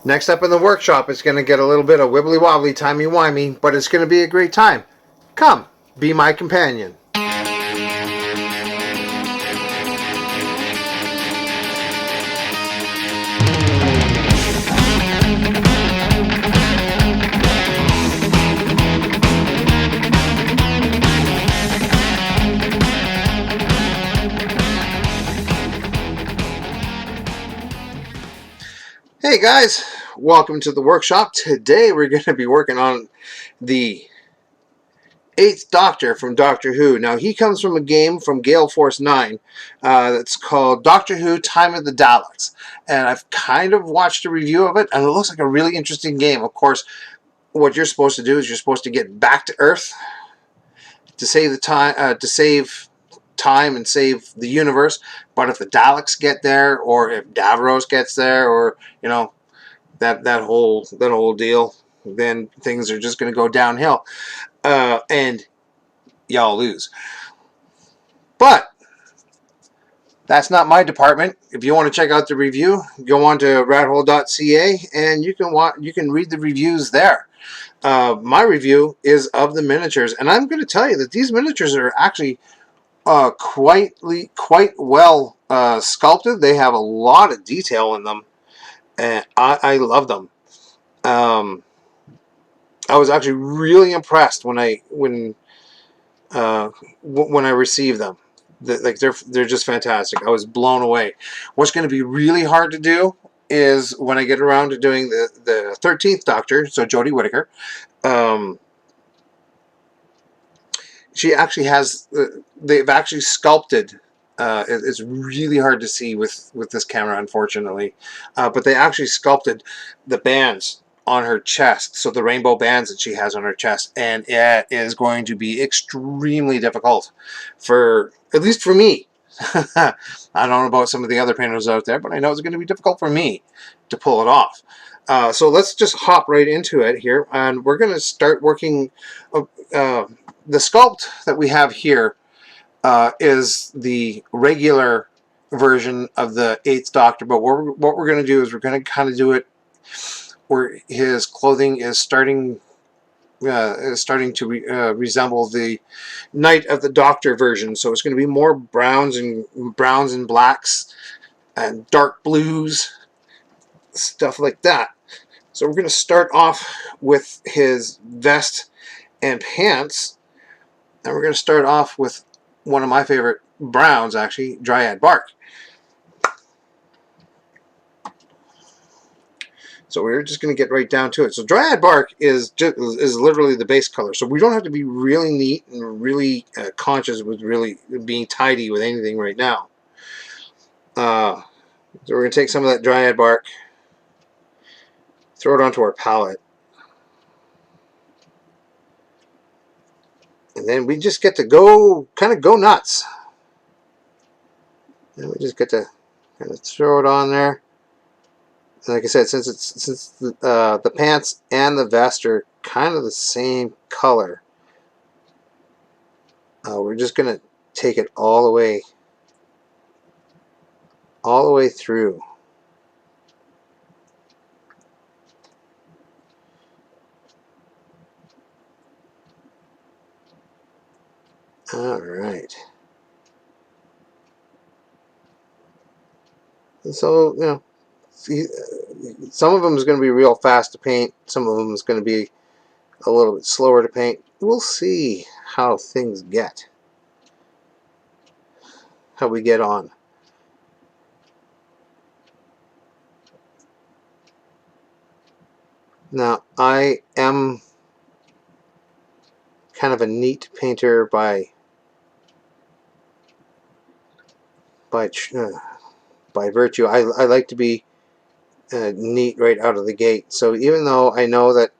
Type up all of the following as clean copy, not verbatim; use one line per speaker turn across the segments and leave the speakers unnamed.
Next up in the workshop, it's going to get a little bit of wibbly wobbly, timey wimey, but it's going to be a great time. Come, be my companion. Hey guys, welcome to the workshop. Today we're going to be working on the 8th Doctor from Doctor Who. Now he comes from a game from Gale Force 9 that's called Doctor Who Time of the Daleks. And I've kind of watched a review of it and it looks like a really interesting game. Of course, what you're supposed to do is you're supposed to get back to Earth to save the time and save the universe. But if the Daleks get there, or if Davros gets there, or that whole deal, then things are just going to go downhill, and y'all lose. But that's not my department. If you want to check out the review, go on to TheRatHole.ca and you can read the reviews there. My review is of the miniatures, and I'm going to tell you that these miniatures are actually quite well sculpted. They have a lot of detail in them, and I love them. I was actually really impressed when I received them. They're just fantastic. I was blown away. What's going to be really hard to do is when I get around to doing the 13th Doctor, so Jodie Whittaker. She actually has. They've actually sculpted. It's really hard to see with this camera, unfortunately, but they actually sculpted the bands on her chest, so the rainbow bands that she has on her chest, and it is going to be extremely difficult for, at least for me. I don't know about some of the other painters out there, but I know it's going to be difficult for me to pull it off. So let's just hop right into it here, and we're going to start working. The sculpt that we have here is the regular version of the 8th Doctor, but what we're going to do is we're going to kind of do it where his clothing is starting to resemble the Night of the Doctor version. So it's going to be more browns and blacks and dark blues, stuff like that. So we're going to start off with his vest and pants, and we're going to start off with one of my favorite browns, actually, Dryad Bark. So we're just going to get right down to it. So Dryad Bark is literally the base color. So we don't have to be really neat and really conscious with really being tidy with anything right now. So we're going to take some of that Dryad Bark, throw it onto our palette. And then we just get to kind of go nuts. And we just get to kind of throw it on there. Like I said, since the pants and the vest are kind of the same color, we're just gonna take it all the way through. All right. And so some of them is going to be real fast to paint. Some of them is going to be a little bit slower to paint. We'll see how things get. How we get on. Now, I am kind of a neat painter by virtue. I like to be neat right out of the gate. So even though I know that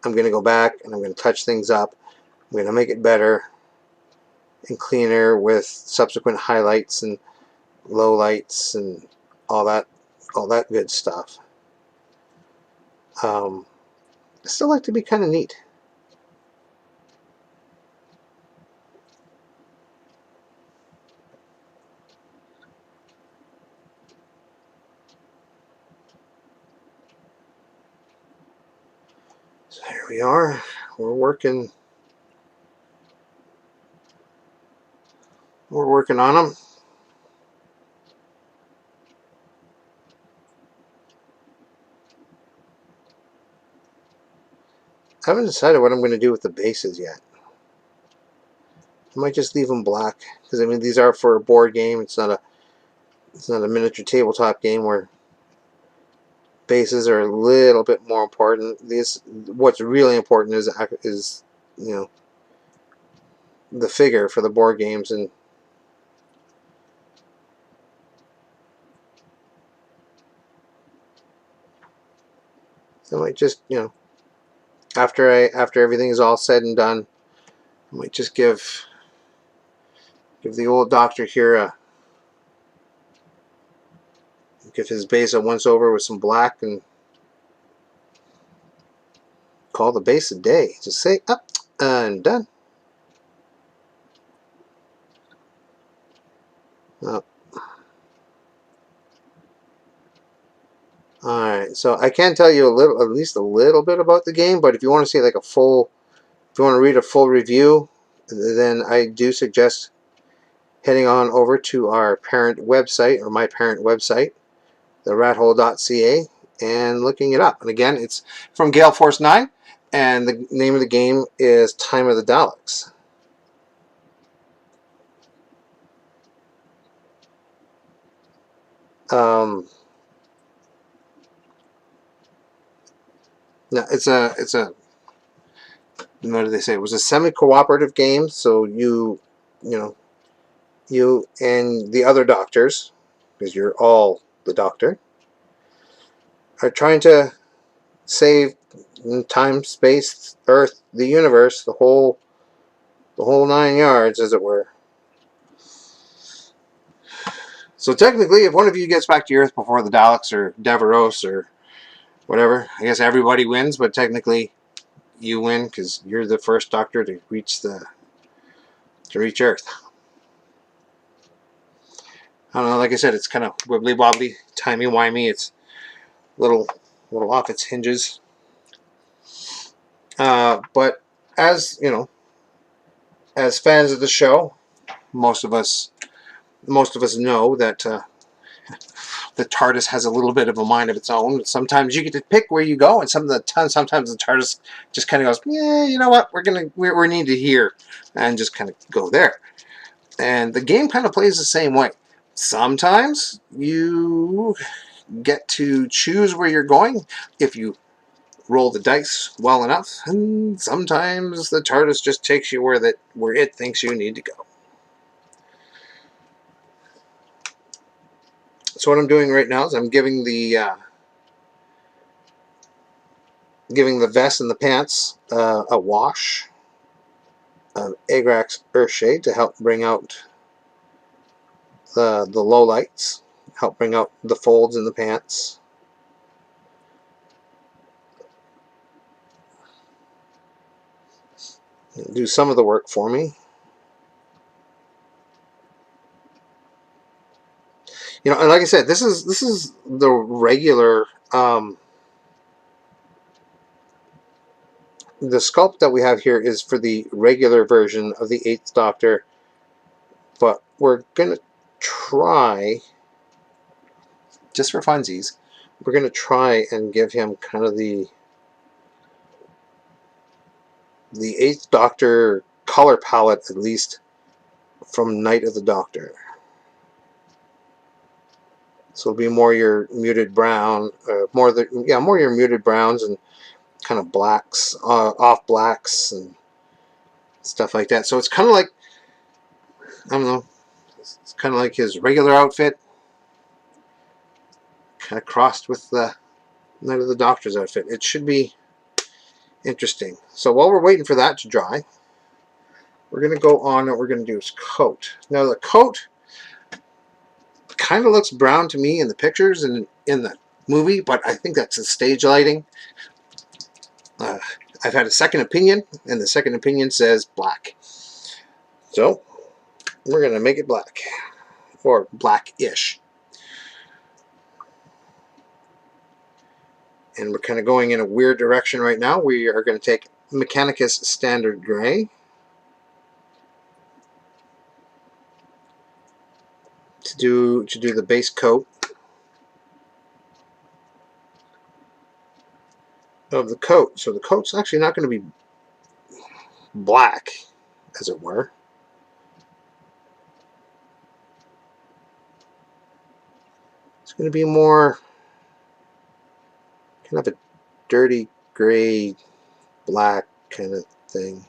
I'm going to go back and I'm going to touch things up, I'm going to make it better and cleaner with subsequent highlights and lowlights and all that good stuff. I still like to be kind of neat. So here we are. We're working. We're working on them. I haven't decided what I'm going to do with the bases yet. I might just leave them black because I mean these are for a board game. It's not a miniature tabletop game where bases are a little bit more important. What's really important is you know the figure for the board games, and I might just after everything is all said and done, I might just give the old doctor here give his base a once over with some black and call the base a day. Just say up and done. Oh. Alright, so I can tell you at least a little bit about the game, but if you want to see like if you want to read a full review, then I do suggest heading on over to our parent website, or my parent website, TheRatHole.ca, and looking it up. And again, it's from Gale Force 9, and the name of the game is Time of the Daleks. No, it's a what do they say? It was a semi-cooperative game, so you and the other doctors, because you're all the doctor, are trying to save time, space, Earth, the universe, the whole 9 yards, as it were. So technically, if one of you gets back to Earth before the Daleks or Deveros or whatever, I guess everybody wins. But technically, you win because you're the first Doctor to reach Earth. I don't know. Like I said, it's kind of wibbly wobbly, timey wimey. It's little off its hinges. But as you know, as fans of the show, most of us know that the TARDIS has a little bit of a mind of its own. Sometimes you get to pick where you go, and sometimes the TARDIS just kind of goes, yeah, you know what, we're needed here, and just kind of go there. And the game kind of plays the same way. Sometimes you get to choose where you're going if you roll the dice well enough, and sometimes the TARDIS just takes you where it thinks you need to go. So what I'm doing right now is I'm giving the vest and the pants a wash of Agrax Earthshade to help bring out the low lights, help bring out the folds in the pants. Do some of the work for me. And like I said, this is the regular the sculpt that we have here is for the regular version of the 8th Doctor, but we're gonna try, just for funsies, we're gonna try and give him kind of the 8th Doctor color palette, at least from Night of the Doctor. So it'll be more your muted brown, more your muted browns and kind of blacks, off blacks and stuff like that. So it's kind of like, I don't know, it's kind of like his regular outfit, kind of crossed with the Night of the Doctor's outfit. It should be interesting. So while we're waiting for that to dry, we're going to go on and what we're going to do is coat. Now the coat kind of looks brown to me in the pictures and in the movie, but I think that's the stage lighting. I've had a second opinion, and the second opinion says black. So we're going to make it black, or black-ish. And we're kind of going in a weird direction right now. We are going to take Mechanicus Standard Gray to do the base coat of the coat. So the coat's actually not going to be black, as it were. It's going to be more kind of a dirty gray, black kind of thing.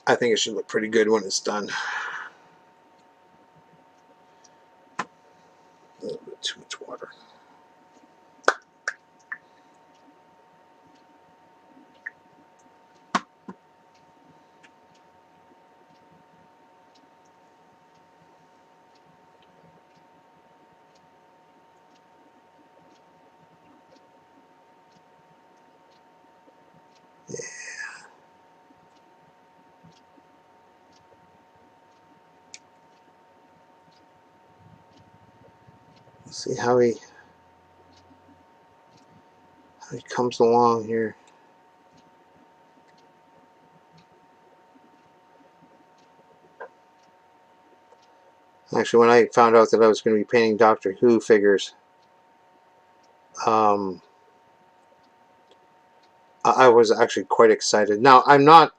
I think it should look pretty good when it's done. A little bit too much water. Yeah. See how he comes along here. Actually, when I found out that I was going to be painting Doctor Who figures, I was actually quite excited. Now, I'm not,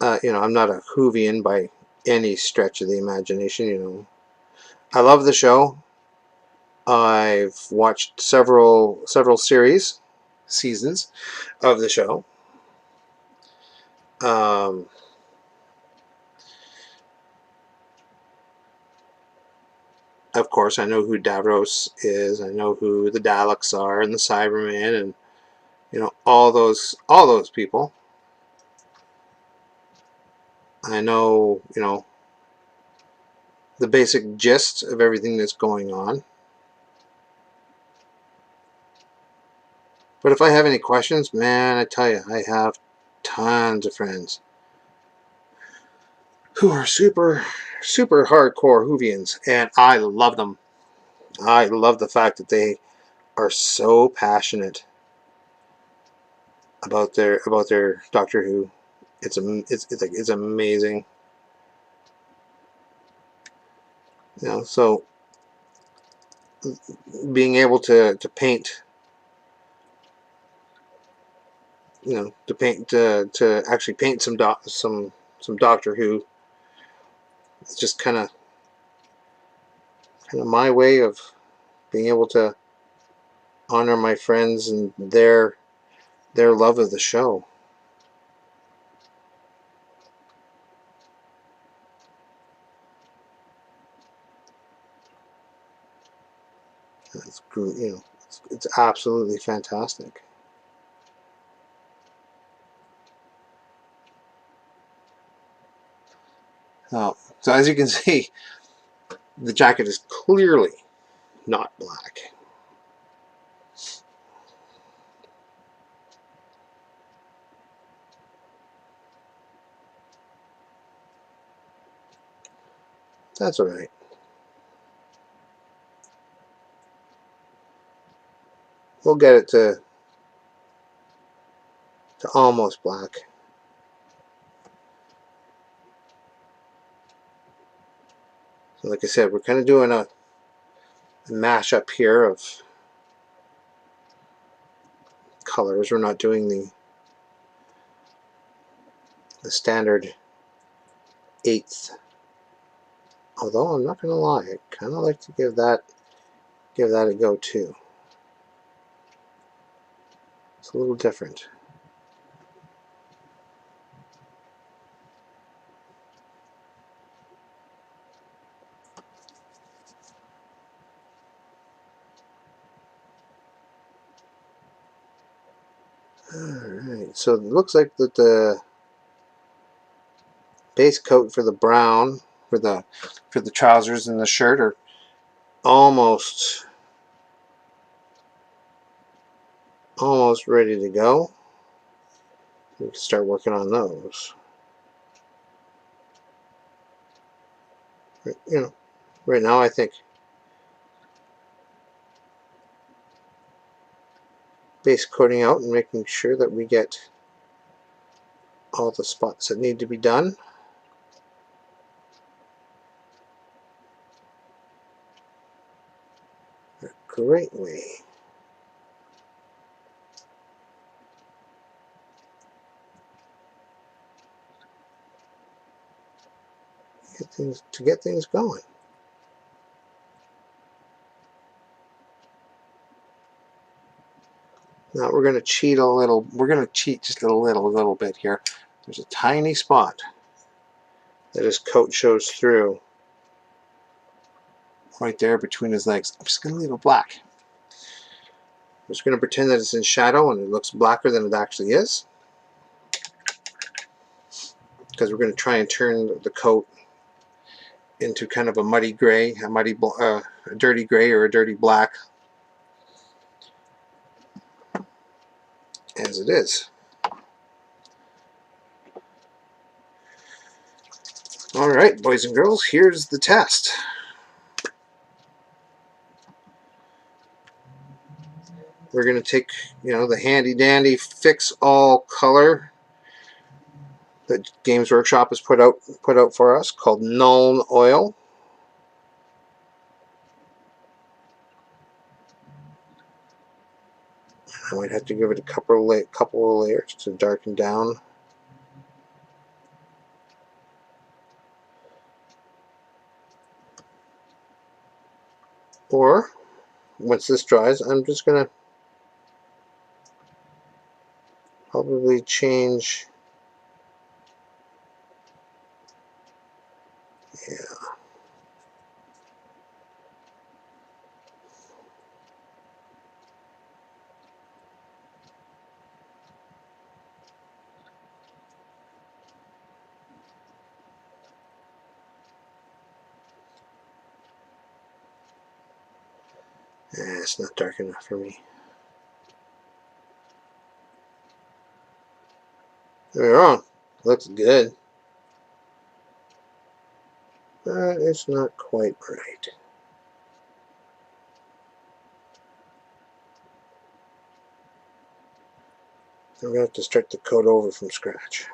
I'm not a Whovian by any stretch of the imagination. I love the show. I've watched several seasons of the show. Of course, I know who Davros is. I know who the Daleks are and the Cybermen, and all those people. I know the basic gist of everything that's going on. But if I have any questions, man, I tell you, I have tons of friends who are super hardcore Whovians, and I love them. I love the fact that they are so passionate about their Doctor Who. It's amazing. So being able to paint, to actually paint some Doctor Who, it's just kind of my way of being able to honor my friends and their love of the show. It's absolutely fantastic. So as you can see, the jacket is clearly not black. That's all right. We'll get it to almost black. So like I said, we're kind of doing a mashup here of colors. We're not doing the standard eighth. Although I'm not gonna lie, I kind of like to give that a go too. It's a little different. Alright, so it looks like that the base coat for the brown, for the trousers and the shirt are almost ready to go. We can start working on those. You know, right now I think base coating out and making sure that we get all the spots that need to be done. A great way. Get things going. Now we're going to cheat a little. We're going to cheat just a little bit here. There's a tiny spot that his coat shows through right there between his legs. I'm just going to leave it black. I'm just going to pretend that it's in shadow and it looks blacker than it actually is, because we're going to try and turn the coat into kind of a muddy gray, a dirty gray or a dirty black, as it is. Alright, boys and girls, here's the test. We're going to take, the handy dandy fix all color that Games Workshop has put out for us, called Nuln Oil. I might have to give it a couple of layers to darken down. Or, once this dries, I'm just going to probably change. Yeah. It's not dark enough for me. Don't get me wrong, it looks good, but it's not quite right. I'm going to have to start the coat over from scratch.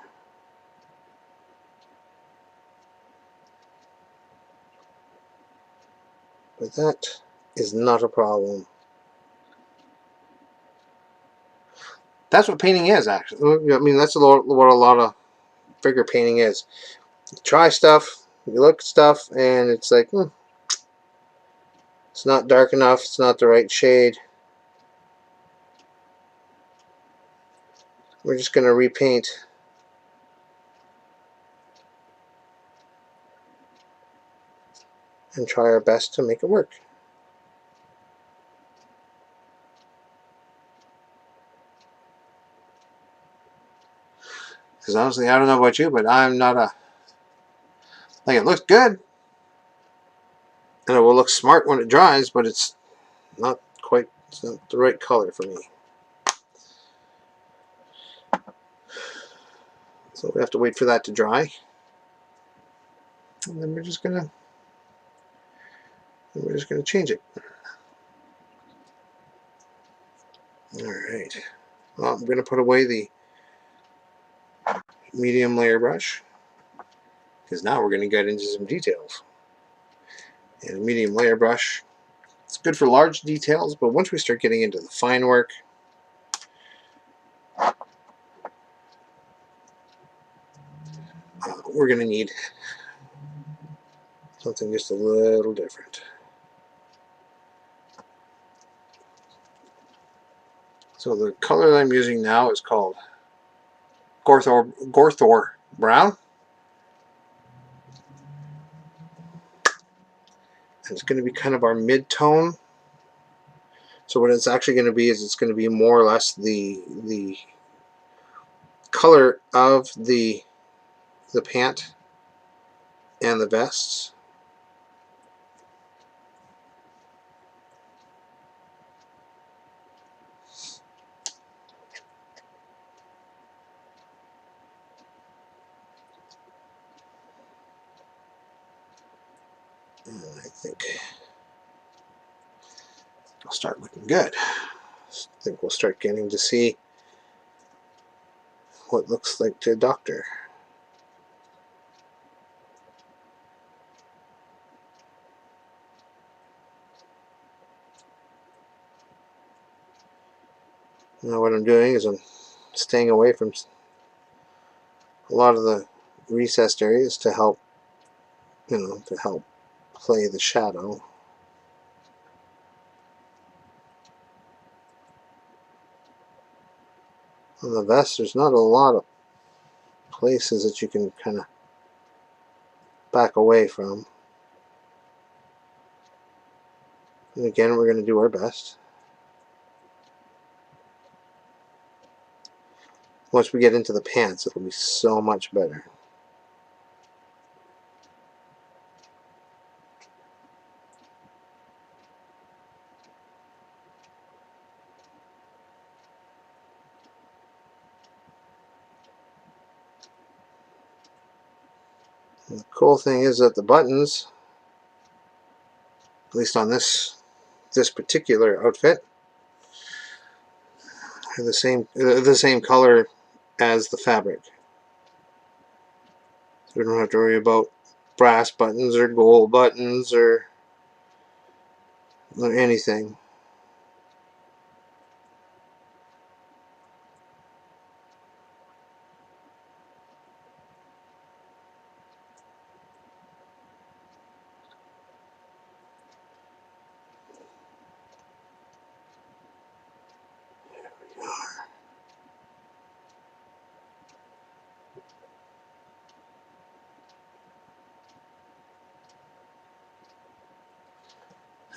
But that is not a problem. That's what painting is, actually. I mean, that's what a lot of figure painting is. You try stuff, you look at stuff, and it's like, it's not dark enough, it's not the right shade. We're just going to repaint and try our best to make it work. Because honestly, I don't know about you, but I'm not like, it looks good, and it will look smart when it dries, but it's not the right color for me. So we have to wait for that to dry. And then we're just gonna change it. Alright. Well, I'm gonna put away the medium layer brush, because now we're going to get into some details. And a medium layer brush, it's good for large details, but once we start getting into the fine work, we're going to need something just a little different. So the color that I'm using now is called Gorthor Brown. And it's going to be kind of our mid-tone. So what it's actually going to be is it's going to be more or less the color of the pant and the vests. And I think it'll start looking good. I think we'll start getting to see what looks like to a doctor. Now what I'm doing is I'm staying away from a lot of the recessed areas to help, to help play the shadow. On the vest, there's not a lot of places that you can kind of back away from. And again, we're going to do our best. Once we get into the pants, it'll be so much better. And the cool thing is that the buttons, at least on this particular outfit, are the same color as the fabric. So we don't have to worry about brass buttons or gold buttons or anything.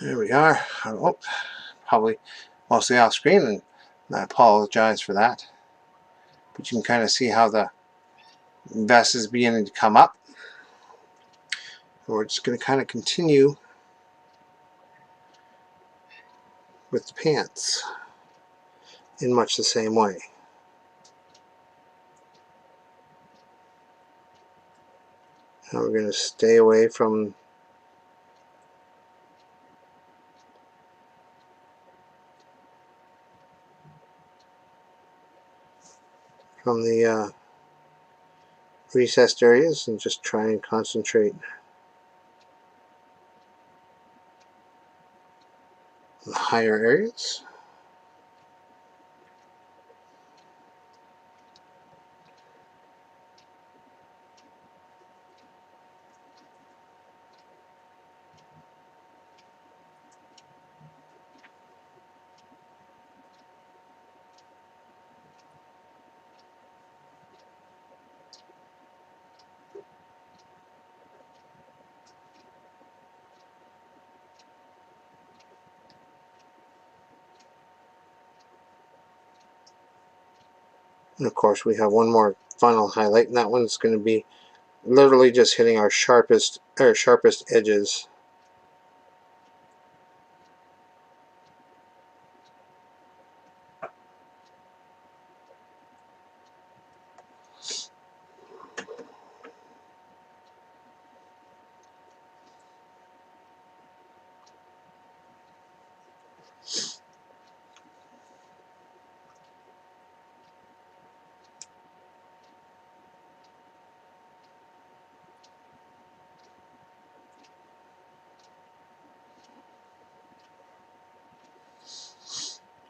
There we are. Oh, probably mostly off screen, and I apologize for that. But you can kind of see how the vest is beginning to come up. And we're just going to kind of continue with the pants in much the same way. Now we're going to stay away from the recessed areas and just try and concentrate on the higher areas. And of course we have one more final highlight, and that one's going to be literally just hitting our sharpest edges.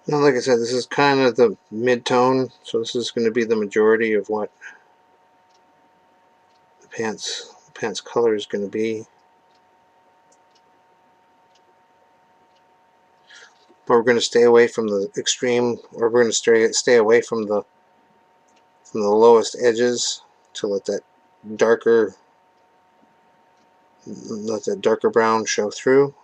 Now, like I said, this is kind of the mid-tone, so this is going to be the majority of what the pants color is going to be. But we're going to stay away from the extreme, or we're going to stay away from the lowest edges to let that darker brown show through.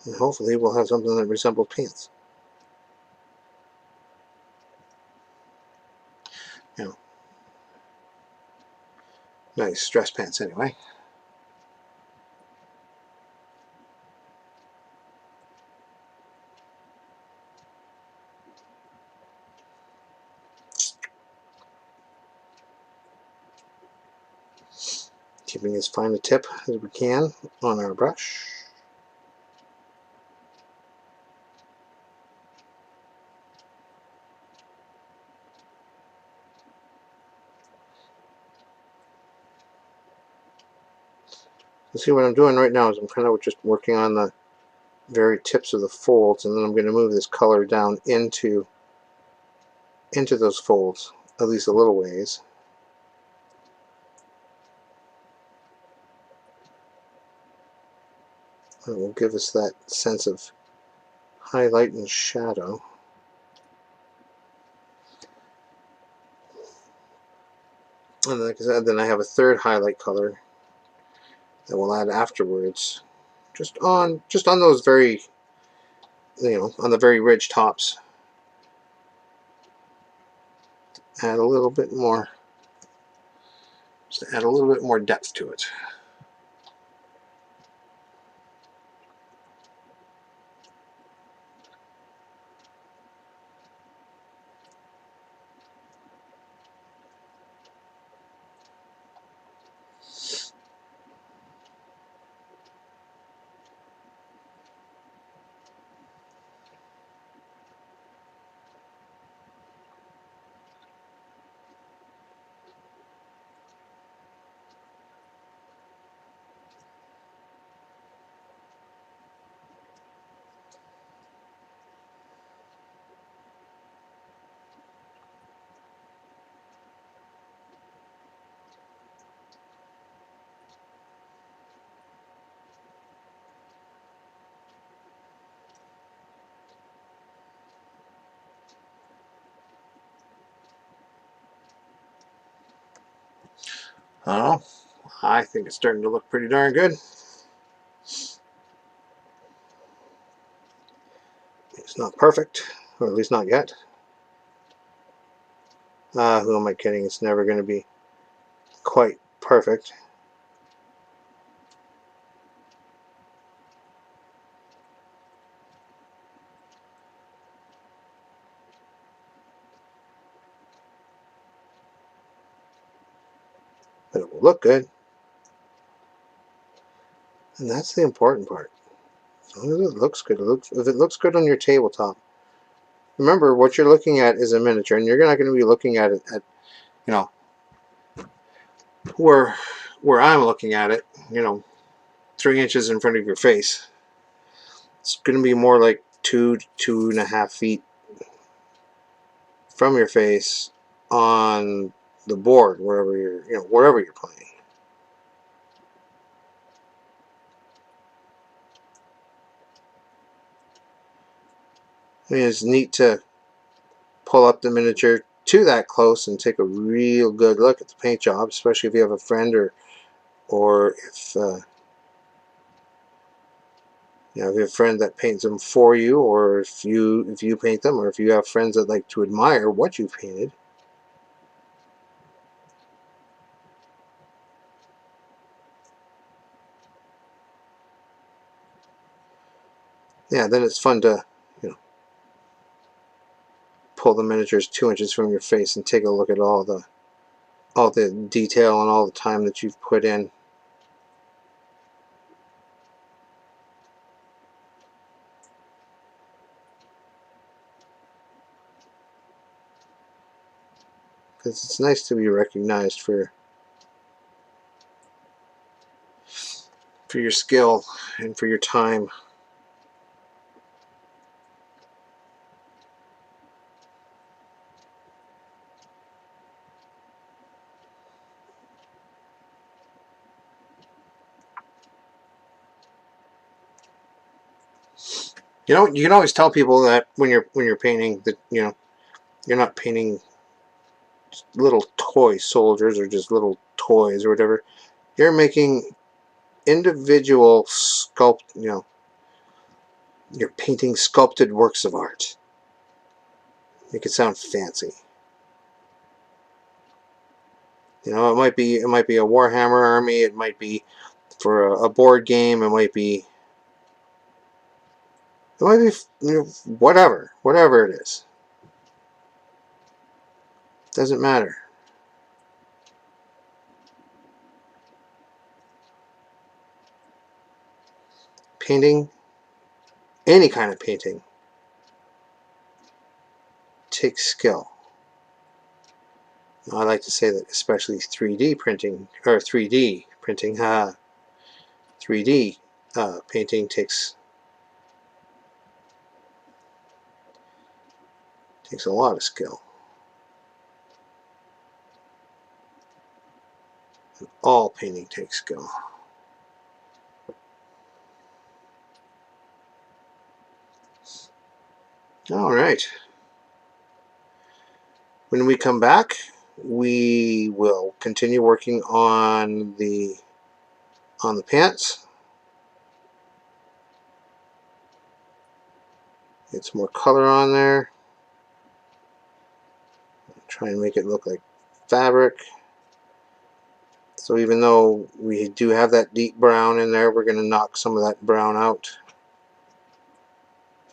And hopefully we'll have something that resembles pants. You know, nice dress pants anyway. Keeping as fine a tip as we can on our brush. You see what I'm doing right now is I'm kind of just working on the very tips of the folds, and then I'm going to move this color down into those folds, at least a little ways. It will give us that sense of highlight and shadow. And like I said, then I have a third highlight color that we'll add afterwards, just on those very, on the very ridge tops. Add a little bit more, just to add a little bit more depth to it. Oh, I think it's starting to look pretty darn good. It's not perfect, or at least not yet. Who am I kidding? It's never going to be quite perfect. But it will look good. And that's the important part. As long as it looks good. If it looks good on your tabletop. Remember, what you're looking at is a miniature, and you're not going to be looking at it at, where I'm looking at it, 3 inches in front of your face. It's going to be more like 2 to 2.5 feet from your face on the board, wherever you're playing. I mean, it's neat to pull up the miniature to that close and take a real good look at the paint job, especially if you have a friend or if if you have a friend that paints them for you, or if you paint them, or if you have friends that like to admire what you've painted. Yeah, then it's fun to pull the miniatures 2 inches from your face and take a look at all the detail and all the time that you've put in. Because it's nice to be recognized for your skill and for your time. You can always tell people that when you're painting that you're not painting little toy soldiers or just little toys or whatever. You're making individual you're painting sculpted works of art. Make it sound fancy. It might be a Warhammer army, it might be for a board game, it might be whatever it is. Doesn't matter. Painting, any kind of painting, takes skill. I like to say that especially 3D printing, or 3D printing, 3D painting takes a lot of skill. And all painting takes skill. All right. When we come back, we will continue working on the pants. Get some more color on there. Try and make it look like fabric. So even though we do have that deep brown in there, we're going to knock some of that brown out.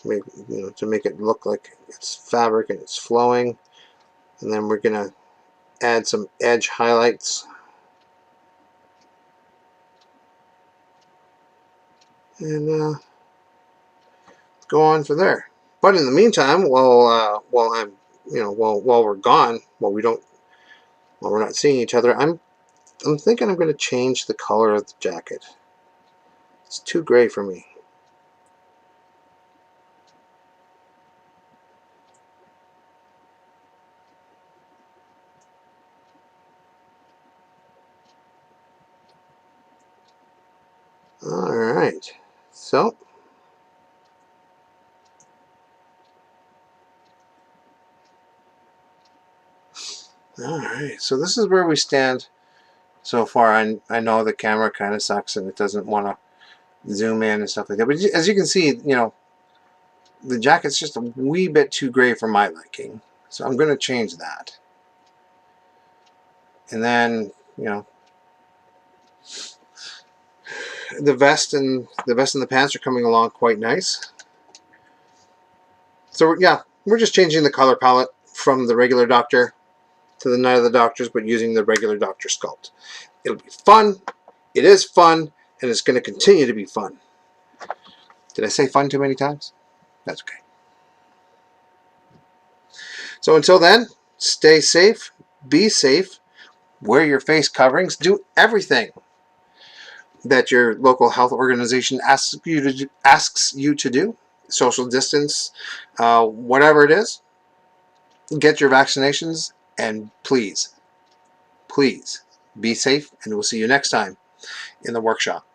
To make it look like it's fabric and it's flowing. And then we're going to add some edge highlights. And go on from there. But in the meantime, while we're gone, while we're not seeing each other, I'm thinking I'm going to change the color of the jacket. It's too gray for me. Alright, so this is where we stand so far. I know the camera kind of sucks and it doesn't want to zoom in and stuff like that, but as you can see, the jacket's just a wee bit too gray for my liking, so I'm going to change that. And then the vest and the pants are coming along quite nice. So yeah, we're just changing the color palette from the regular Doctor to the Night of the Doctors, but using the regular Doctor sculpt. It'll be fun. It is fun, and it's going to continue to be fun. Did I say fun too many times? That's okay. So until then, stay safe, be safe, wear your face coverings, do everything that your local health organization asks you to do. Social distance, whatever it is. Get your vaccinations, and please be safe, and we'll see you next time in the workshop.